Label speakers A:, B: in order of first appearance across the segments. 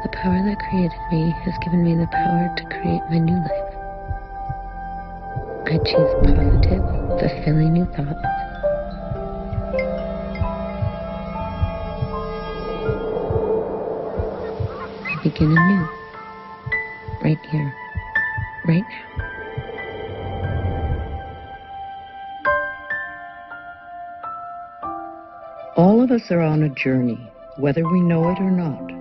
A: The power that created me has given me the power to create my new life. I choose positive, fulfilling new thoughts. I begin anew, right here, right now.
B: All of us are on a journey, whether we know it or not.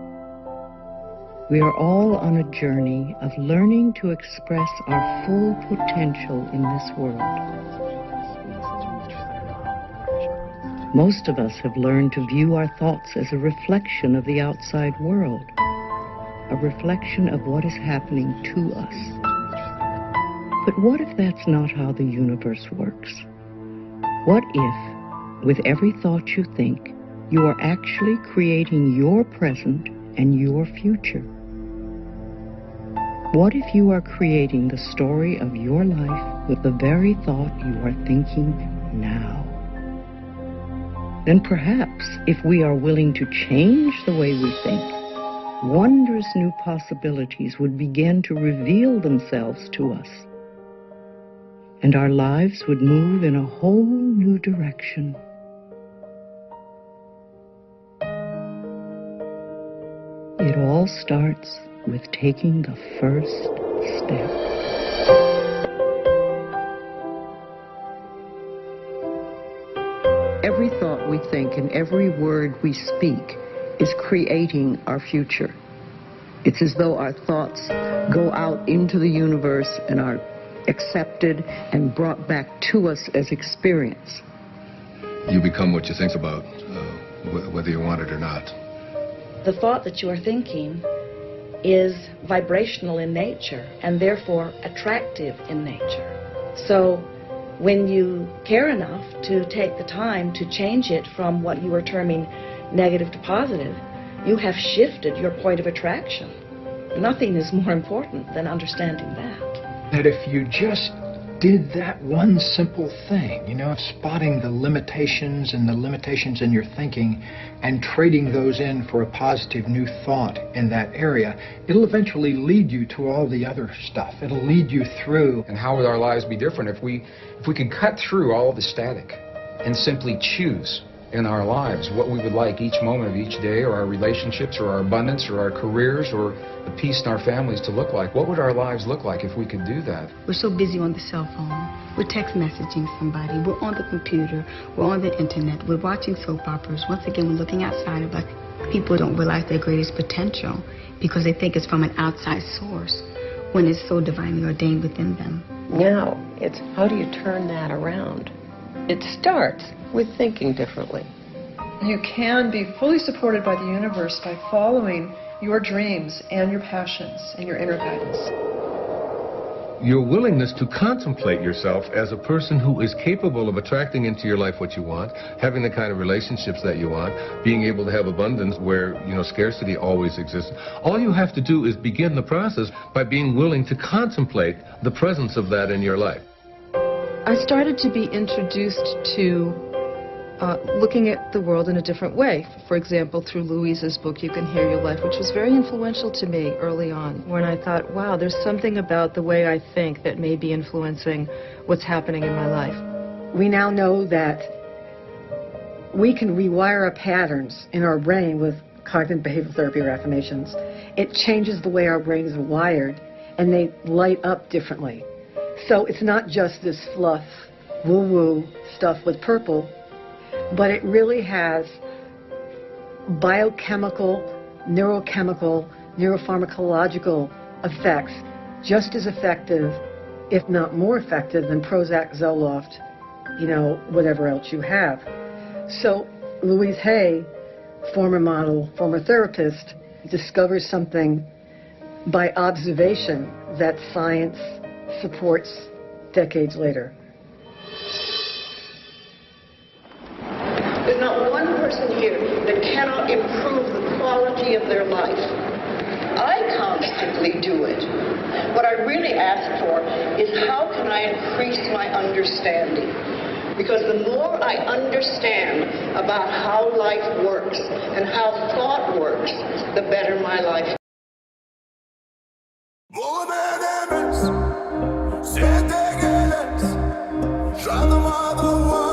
B: We are all on a journey of learning to express our full potential in this world. Most of us have learned to view our thoughts as a reflection of the outside world, a reflection of what is happening to us. But what if that's not how the universe works? What if, with every thought you think, you are actually creating your present and your future? What if you are creating the story of your life with the very thought you are thinking now? Then perhaps, if we are willing to change the way we think, wondrous new possibilities would begin to reveal themselves to us, and our lives would move in a whole new direction. It all starts with taking the first step. Every thought we think and every word we speak is creating our future. It's as though our thoughts go out into the universe and are accepted and brought back to us as experience.
C: You become what you think about, whether you want it or not.
D: The thought that you are thinking is vibrational in nature and therefore attractive in nature. So when you care enough to take the time to change it from what you are terming negative to positive, you have shifted your point of attraction. Nothing is more important than understanding that.
E: That if you just did that one simple thing, of spotting the limitations in your thinking and trading those in for a positive new thought in that area, it'll eventually lead you to all the other stuff. It'll lead you through.
F: And how would our lives be different if we could cut through all the static and simply choose in our lives what we would like each moment of each day, or our relationships, or our abundance, or our careers, or the peace in our families to look like? What would our lives look like if we could do that?
G: We're so busy on the cell phone. We're text messaging somebody. We're on the computer. We're on the internet. We're watching soap operas. Once again, we're looking outside of us. People don't realize their greatest potential because they think it's from an outside source when it's so divinely ordained within them.
H: Now, it's how do you turn that around? It starts with thinking differently.
I: You can be fully supported by the universe by following your dreams and your passions and your inner guidance.
C: Your willingness to contemplate yourself as a person who is capable of attracting into your life what you want, having the kind of relationships that you want, being able to have abundance where, scarcity always exists. All you have to do is begin the process by being willing to contemplate the presence of that in your life.
I: I started to be introduced to looking at the world in a different way. For example, through Louise's book, You Can Hear Your Life, which was very influential to me early on, when I thought, wow, there's something about the way I think that may be influencing what's happening in my life.
J: We now know that we can rewire our patterns in our brain with cognitive behavioral therapy or affirmations. It changes the way our brains are wired, and they light up differently. So it's not just this fluff, woo-woo stuff with purple, but it really has biochemical, neurochemical, neuropharmacological effects just as effective, if not more effective, than Prozac, Zoloft, whatever else you have. So Louise Hay, former model, former therapist, discovers something by observation that science supports decades later.
K: There's not one person here that cannot improve the quality of their life. I constantly do it. What I really ask for is how can I increase my understanding? Because the more I understand about how life works and how thought works, the better my life
L: Volveremos, si te quedas, ya no me